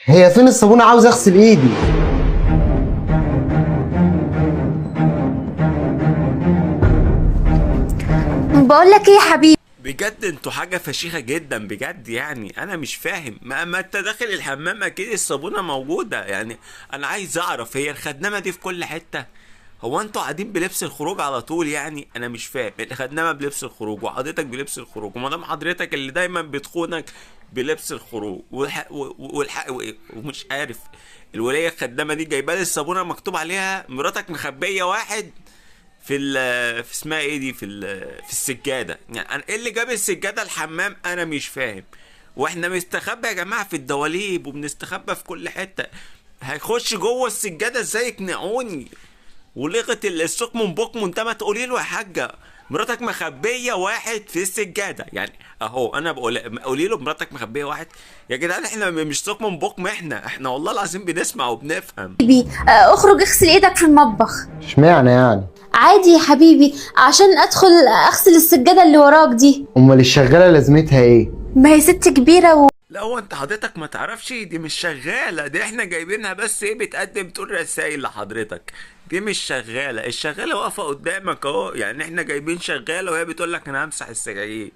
هي فين الصابونه؟ عاوز اغسل ايدي. بقول لك ايه يا حبيبي؟ بجد انتوا حاجة فشيخة جدا بجد، يعني انا مش فاهم. ما انت داخل الحمام اكيد الصابونة موجودة يعني. انا عايز اعرف هي الخدامة دي في كل حتة؟ هو انتوا قاعدين بلبس الخروج على طول؟ يعني انا مش فاهم. الخدامة بلبس الخروج وحضرتك بلبس الخروج، ومدام حضرتك اللي دايما بتخونك بلبس الخروج ومش عارف. الولية الخدامة دي جايبه لي الصابونة مكتوب عليها مراتك مخبية واحد في اسمها ايه دي، في السجاده. يعني انا ايه اللي جاب السجاده الحمام؟ انا مش فاهم. واحنا بنستخبى يا جماعه في الدواليب وبنستخبى في كل حته، هيخش جوه السجاده ازاي؟ يقنعوني. ولغت السوق من بكم. انت ما تقولي له يا حاجه مراتك مخبيه واحد في السجاده؟ يعني اهو انا بقول قولي له مراتك مخبيه واحد. يا جدعان احنا مش سوق من بكم، احنا والله العظيم بنسمع وبنفهم. اخرج اغسل ايدك في المطبخ. اشمعنى يعني؟ عادي يا حبيبي، عشان ادخل اغسل السجادة اللي وراك دي. امال الشغاله لازمتها ايه؟ ما هي ست كبيرة لا هو انت حضرتك ما تعرفش دي مش شغالة، دي احنا جايبينها بس ايه بتقدم تقول رسايل لحضرتك. دي مش شغالة، الشغالة واقفة قدامك اهو. يعني احنا جايبين شغالة وهي بتقول لك انا همسح السجاير.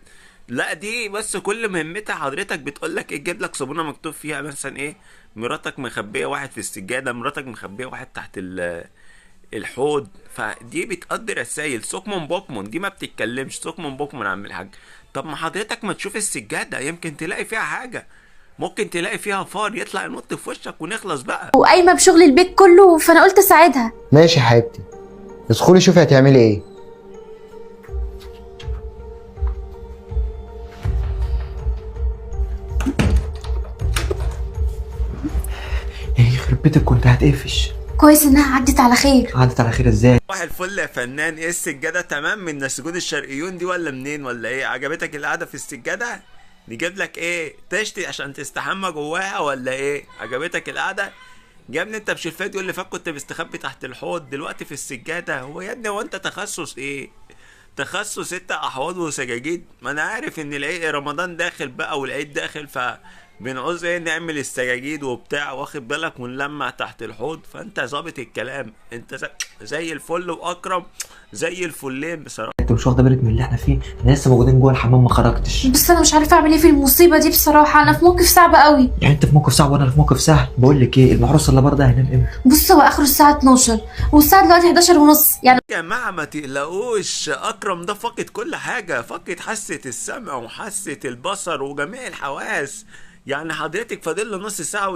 لا دي بس كل مهمتها حضرتك بتقول لك ايه، تجيب لك صابونة مكتوب فيها مثلا ايه مراتك مخبية واحد في السجادة، مراتك مخبية واحد تحت الحوض. فدي بتقضي رسايل. سوكمون بوكمون دي ما بتتكلمش. سوكمون بوكمون يا عم الحاج. طب ما حضرتك ما تشوف السجادة يمكن تلاقي فيها حاجة، ممكن تلاقي فيها فار يطلع ينط في وشك ونخلص بقى. وقايمة بشغل البيت كله، فانا قلت اساعدها. ماشي يا حبيبتي، ادخلي شوفي هتعملي ايه. ايه يخرب بيتك كنت هتقفش. كويس انها عدت على خير. عدت على خير ازاي؟ صباح الفل يا فنان. ايه السجادة تمام من نسجون الشرقيون دي ولا منين ولا ايه؟ عجبتك القعدة في السجادة؟ نجيب لك ايه تشتي عشان تستحمى جواها ولا ايه؟ عجبتك القعدة؟ يا ابني انت مش الفيديو اللي فات كنت مستخبي تحت الحوض، دلوقتي في السجادة؟ هو يا ابني هو انت تخصص ايه؟ تخصص انت احواض وسجاجيد؟ ما انا عارف ان العيد رمضان داخل بقى والعيد داخل، بنعوز ايه نعمل السجاجيد وبتاع واخد بالك ونلمع تحت الحوض. فانت ظابط الكلام، انت زي الفل واكرم زي الفلين بصراحه. انت مش واخده بالك من اللي احنا فيه؟ احنا لسه موجودين جوه الحمام ما خرجتش. بس انا مش عارفة اعمل ايه في المصيبة دي بصراحة، انا في موقف صعب قوي. يعني انت في موقف صعب وانا في موقف سهل. بقول لك ايه، المحروس اللي بره ده هينام امتى؟ بص هو اخره الساعة 12 والساعة دلوقتي 11 ونص يعني. يا جماعه ما تقلقوش، اكرم ده فقد كل حاجه، فقد حاسه السمع وحاسه البصر وجميع الحواس. يعني حضرتك فاضل له نص ساعه وينام.